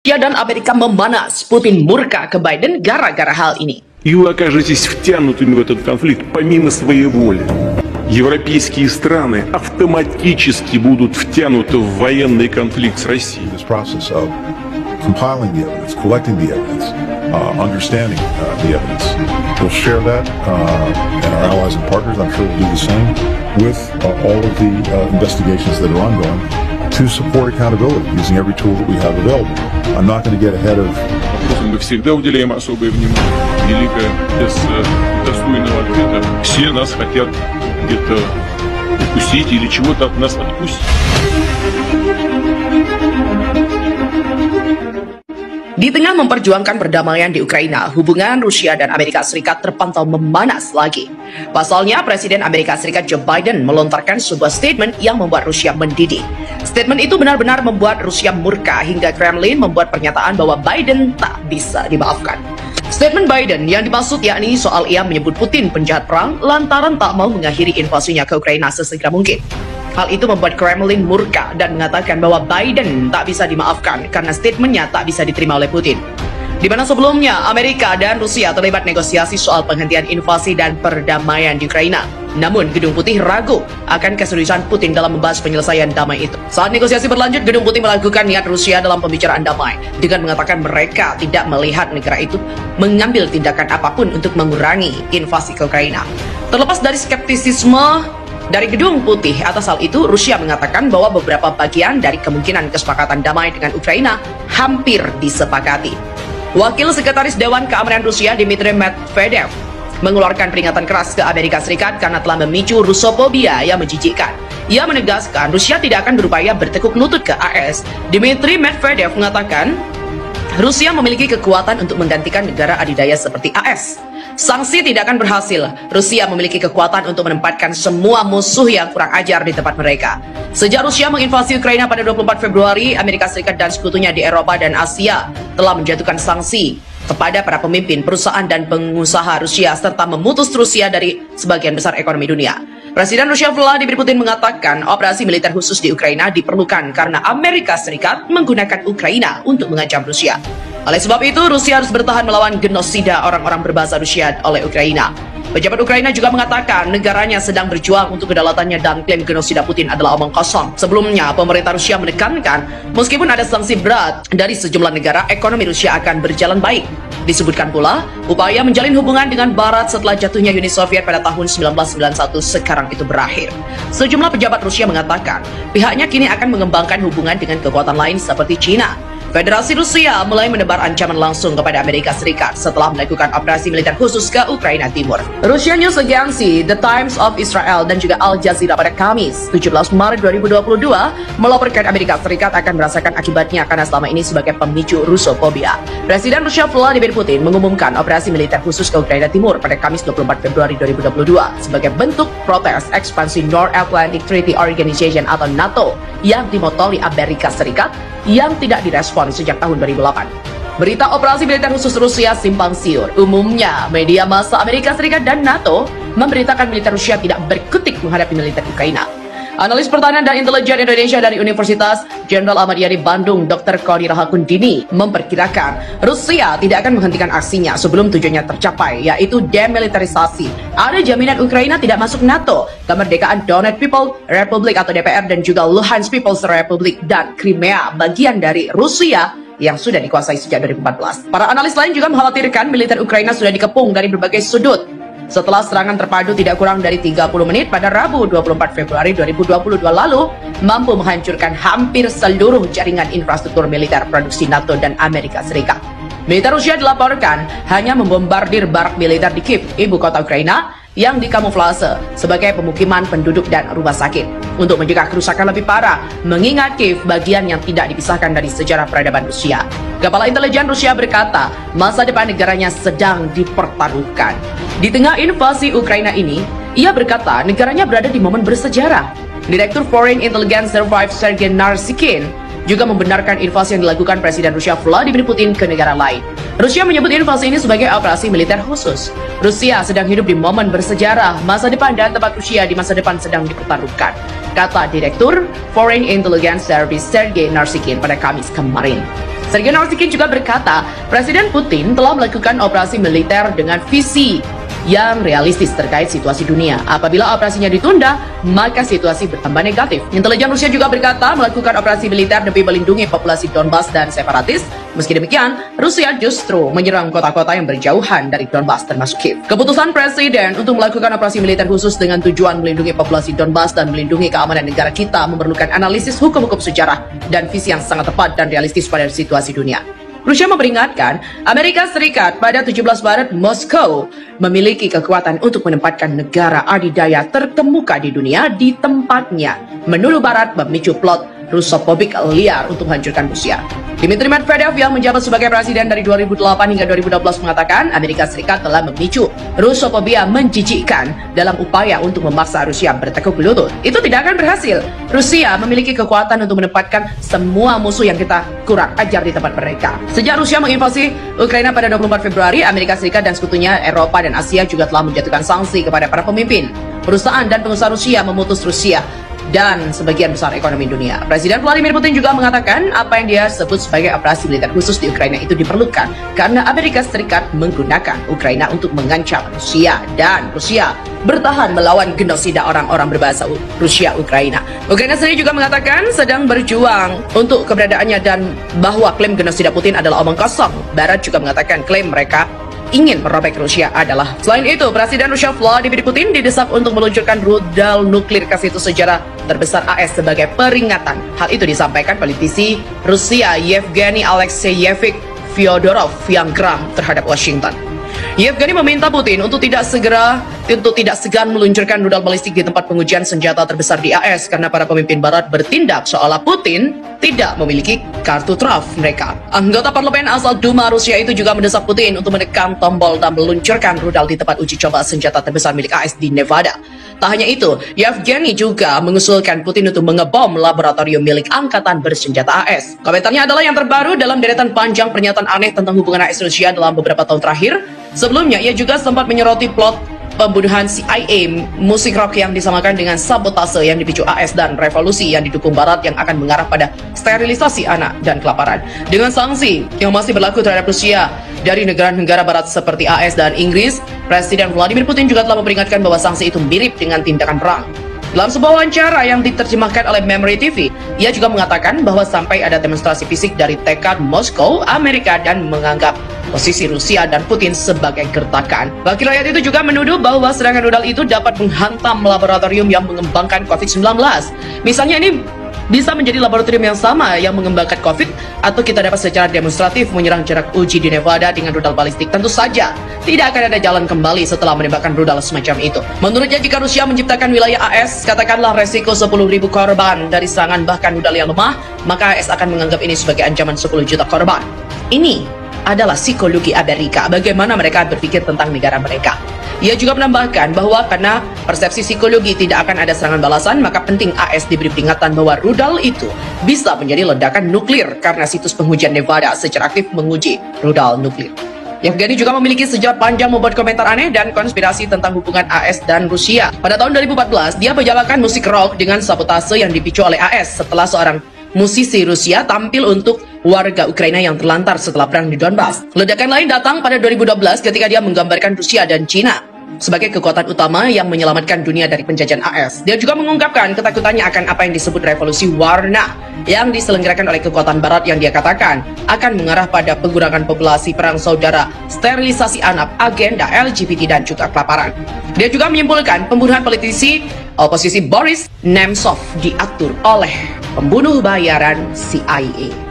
Rusia dan Amerika memanas, Putin murka ke Biden gara-gara hal ini. И вы окажетесь втянутыми в этот конфликт помимо своей воли. Европейские страны автоматически будут втянуты в военный конфликт с Россией. This process of compiling the evidence, collecting the evidence, understanding the evidence. We'll share that, and our allies and partners, I'm sure, will do the same with all of the investigations that are ongoing to support accountability using every tool that we have available. I'm not going to get ahead of. Мы всегда уделяем особое внимание. Великое, без достойного ответа. Все нас хотят где-то укусить или чего-то от нас откусить. Di tengah memperjuangkan perdamaian di Ukraina, hubungan Rusia dan Amerika Serikat terpantau memanas lagi. Pasalnya, Presiden Amerika Serikat Joe Biden melontarkan sebuah statement yang membuat Rusia mendidih. Statement itu benar-benar membuat Rusia murka hingga Kremlin membuat pernyataan bahwa Biden tak bisa dimaafkan. Statement Biden yang dimaksud yakni soal ia menyebut Putin penjahat perang lantaran tak mau mengakhiri invasinya ke Ukraina sesegera mungkin. Hal itu membuat Kremlin murka dan mengatakan bahwa Biden tak bisa dimaafkan karena statementnya tak bisa diterima oleh Putin. Di mana sebelumnya Amerika dan Rusia terlibat negosiasi soal penghentian invasi dan perdamaian di Ukraina. Namun Gedung Putih ragu akan keseriusan Putin dalam membahas penyelesaian damai itu. Saat negosiasi berlanjut, Gedung Putih melakukan niat Rusia dalam pembicaraan damai dengan mengatakan mereka tidak melihat negara itu mengambil tindakan apapun untuk mengurangi invasi ke Ukraina. Terlepas dari skeptisisme dari Gedung Putih atas hal itu, Rusia mengatakan bahwa beberapa bagian dari kemungkinan kesepakatan damai dengan Ukraina hampir disepakati. Wakil Sekretaris Dewan Keamanan Rusia Dmitry Medvedev mengeluarkan peringatan keras ke Amerika Serikat karena telah memicu Rusofobia yang menjijikkan. Ia menegaskan Rusia tidak akan berupaya bertekuk lutut ke AS. Dmitry Medvedev mengatakan Rusia memiliki kekuatan untuk menggantikan negara adidaya seperti AS. Sanksi tidak akan berhasil. Rusia memiliki kekuatan untuk menempatkan semua musuh yang kurang ajar di tempat mereka. Sejak Rusia menginvasi Ukraina pada 24 Februari, Amerika Serikat dan sekutunya di Eropa dan Asia telah menjatuhkan sanksi kepada para pemimpin, perusahaan, dan pengusaha Rusia serta memutus Rusia dari sebagian besar ekonomi dunia. Presiden Rusia Vladimir Putin mengatakan operasi militer khusus di Ukraina diperlukan karena Amerika Serikat menggunakan Ukraina untuk mengancam Rusia. Oleh sebab itu, Rusia harus bertahan melawan genosida orang-orang berbahasa Rusia oleh Ukraina. Pejabat Ukraina juga mengatakan negaranya sedang berjuang untuk kedaulatannya dan klaim genosida Putin adalah omong kosong. Sebelumnya, pemerintah Rusia menekankan meskipun ada sanksi berat dari sejumlah negara, ekonomi Rusia akan berjalan baik. Disebutkan pula, upaya menjalin hubungan dengan Barat setelah jatuhnya Uni Soviet pada tahun 1991 sekarang itu berakhir. Sejumlah pejabat Rusia mengatakan pihaknya kini akan mengembangkan hubungan dengan kekuatan lain seperti China. Federasi Rusia mulai menebar ancaman langsung kepada Amerika Serikat setelah melakukan operasi militer khusus ke Ukraina Timur. Rusia News Agency, The Times of Israel, dan juga Al Jazeera pada Kamis, 17 Maret 2022, melaporkan Amerika Serikat akan merasakan akibatnya karena selama ini sebagai pemicu Rusofobia. Presiden Rusia Vladimir Putin mengumumkan operasi militer khusus ke Ukraina Timur pada Kamis 24 Februari 2022 sebagai bentuk protes ekspansi North Atlantic Treaty Organization atau NATO yang dimotoli Amerika Serikat yang tidak direspon sejak tahun 2008. Berita operasi militer khusus Rusia simpang siur. Umumnya, media massa Amerika Serikat dan NATO memberitakan militer Rusia tidak berkutik menghadapi militer Ukraina. Analis pertahanan dan intelijen Indonesia dari Universitas Jenderal Ahmad Yani Bandung, Dr. Koni Rahakundini, memperkirakan Rusia tidak akan menghentikan aksinya sebelum tujuannya tercapai, yaitu demilitarisasi. Ada jaminan Ukraina tidak masuk NATO, kemerdekaan Donetsk People Republic atau DPR dan juga Luhansk People's Republic dan Crimea, bagian dari Rusia yang sudah dikuasai sejak 2014. Para analis lain juga mengkhawatirkan militer Ukraina sudah dikepung dari berbagai sudut setelah serangan terpadu tidak kurang dari 30 menit pada Rabu 24 Februari 2022 lalu mampu menghancurkan hampir seluruh jaringan infrastruktur militer produksi NATO dan Amerika Serikat. Militer Rusia dilaporkan hanya membombardir barak militer di Kiev, ibu kota Ukraina, yang dikamuflase sebagai pemukiman penduduk dan rumah sakit untuk mencegah kerusakan lebih parah, mengingat Kiev bagian yang tidak dipisahkan dari sejarah peradaban Rusia. Kepala intelijen Rusia berkata, masa depan negaranya sedang dipertaruhkan. Di tengah invasi Ukraina ini, ia berkata negaranya berada di momen bersejarah. Direktur Foreign Intelligence Service Sergei Narsikin juga membenarkan invasi yang dilakukan Presiden Rusia Vladimir Putin ke negara lain. Rusia menyebut invasi ini sebagai operasi militer khusus. Rusia sedang hidup di momen bersejarah, masa depan dan tempat Rusia di masa depan sedang dipertaruhkan, kata Direktur Foreign Intelligence Service Sergei Narsikin pada Kamis kemarin. Sergei Narsky juga berkata, Presiden Putin telah melakukan operasi militer dengan visi yang realistis terkait situasi dunia. Apabila operasinya ditunda, maka situasi bertambah negatif. Intelijen Rusia juga berkata melakukan operasi militer demi melindungi populasi Donbas dan separatis. Meski demikian, Rusia justru menyerang kota-kota yang berjauhan dari Donbas termasuk Kiev. Keputusan Presiden untuk melakukan operasi militer khusus dengan tujuan melindungi populasi Donbas dan melindungi keamanan negara kita memerlukan analisis hukum-hukum sejarah dan visi yang sangat tepat dan realistis pada situasi dunia. Rusia memperingatkan Amerika Serikat pada 17 Maret Moskow memiliki kekuatan untuk menempatkan negara adidaya terkemuka di dunia di tempatnya, menuduh Barat memicu plot Rusofobik liar untuk menghancurkan Rusia. Dmitry Medvedev yang menjabat sebagai presiden dari 2008 hingga 2012 mengatakan Amerika Serikat telah memicu Rusofobia menjijikkan dalam upaya untuk memaksa Rusia bertekuk lutut. Itu tidak akan berhasil. Rusia memiliki kekuatan untuk menempatkan semua musuh yang kita kurang ajar di tempat mereka. Sejak Rusia menginvasi Ukraina pada 24 Februari, Amerika Serikat dan sekutunya Eropa dan Asia juga telah menjatuhkan sanksi kepada para pemimpin, perusahaan dan pengusaha Rusia memutus Rusia dan sebagian besar ekonomi dunia. Presiden Vladimir Putin juga mengatakan apa yang dia sebut sebagai operasi militer khusus di Ukraina itu diperlukan karena Amerika Serikat menggunakan Ukraina untuk mengancam Rusia dan Rusia bertahan melawan genosida orang-orang berbahasa Rusia Ukraina. Ukraina sendiri juga mengatakan sedang berjuang untuk keberadaannya dan bahwa klaim genosida Putin adalah omong kosong. Barat juga mengatakan klaim mereka ingin merobek Rusia adalah. Selain itu, Presiden Rusia Vladimir Putin didesak untuk meluncurkan rudal nuklir ke situs sejarah terbesar AS sebagai peringatan. Hal itu disampaikan politisi Rusia Yevgeny Alexeyevich Fyodorov yang geram terhadap Washington. Yevgeny meminta Putin untuk tidak segan meluncurkan rudal balistik di tempat pengujian senjata terbesar di AS karena para pemimpin Barat bertindak seolah Putin tidak memiliki kartu truf mereka. Anggota parlemen asal Duma Rusia itu juga mendesak Putin untuk menekan tombol dan meluncurkan rudal di tempat uji coba senjata terbesar milik AS di Nevada. Tak hanya itu, Yevgeny juga mengusulkan Putin untuk mengebom laboratorium milik Angkatan Bersenjata AS. Komentarnya adalah yang terbaru dalam deretan panjang pernyataan aneh tentang hubungan AS Rusia dalam beberapa tahun terakhir. Sebelumnya, ia juga sempat menyoroti plot pembunuhan CIA musik rock yang disamakan dengan sabotase yang dipicu AS dan revolusi yang didukung Barat yang akan mengarah pada sterilisasi anak dan kelaparan. Dengan sanksi yang masih berlaku terhadap Rusia dari negara-negara Barat seperti AS dan Inggris, Presiden Vladimir Putin juga telah memperingatkan bahwa sanksi itu mirip dengan tindakan perang. Dalam sebuah wawancara yang diterjemahkan oleh Memory TV, ia juga mengatakan bahwa sampai ada demonstrasi fisik dari tekad Moskow, Amerika dan menganggap posisi Rusia dan Putin sebagai gertakan. Wakil rakyat itu juga menuduh bahwa serangan rudal itu dapat menghantam laboratorium yang mengembangkan COVID-19. Misalnya ini bisa menjadi laboratorium yang sama yang mengembangkan COVID, atau kita dapat secara demonstratif menyerang jarak uji di Nevada dengan rudal balistik. Tentu saja tidak akan ada jalan kembali setelah menembakkan rudal semacam itu. Menurutnya, jika Rusia menciptakan wilayah AS, katakanlah resiko 10.000 korban dari serangan bahkan rudal yang lemah, maka AS akan menganggap ini sebagai ancaman 10 juta korban. Ini adalah psikologi Amerika, bagaimana mereka berpikir tentang negara mereka. Ia juga menambahkan bahwa karena persepsi psikologi tidak akan ada serangan balasan, maka penting AS diberi peringatan bahwa rudal itu bisa menjadi ledakan nuklir karena situs pengujian Nevada secara aktif menguji rudal nuklir. Yevgeny juga memiliki sejarah panjang membuat komentar aneh dan konspirasi tentang hubungan AS dan Rusia. Pada tahun 2014, dia menjalankan musik rock dengan sabotase yang dipicu oleh AS setelah seorang musisi Rusia tampil untuk warga Ukraina yang terlantar setelah perang di Donbas. Ledakan lain datang pada 2012 ketika dia menggambarkan Rusia dan China sebagai kekuatan utama yang menyelamatkan dunia dari penjajahan AS. Dia juga mengungkapkan ketakutannya akan apa yang disebut revolusi warna yang diselenggarakan oleh kekuatan Barat yang dia katakan akan mengarah pada pengurangan populasi, perang saudara, sterilisasi anak, agenda LGBT dan juga kelaparan. Dia juga menyimpulkan pembunuhan politisi oposisi Boris Nemtsov diatur oleh pembunuh bayaran CIA.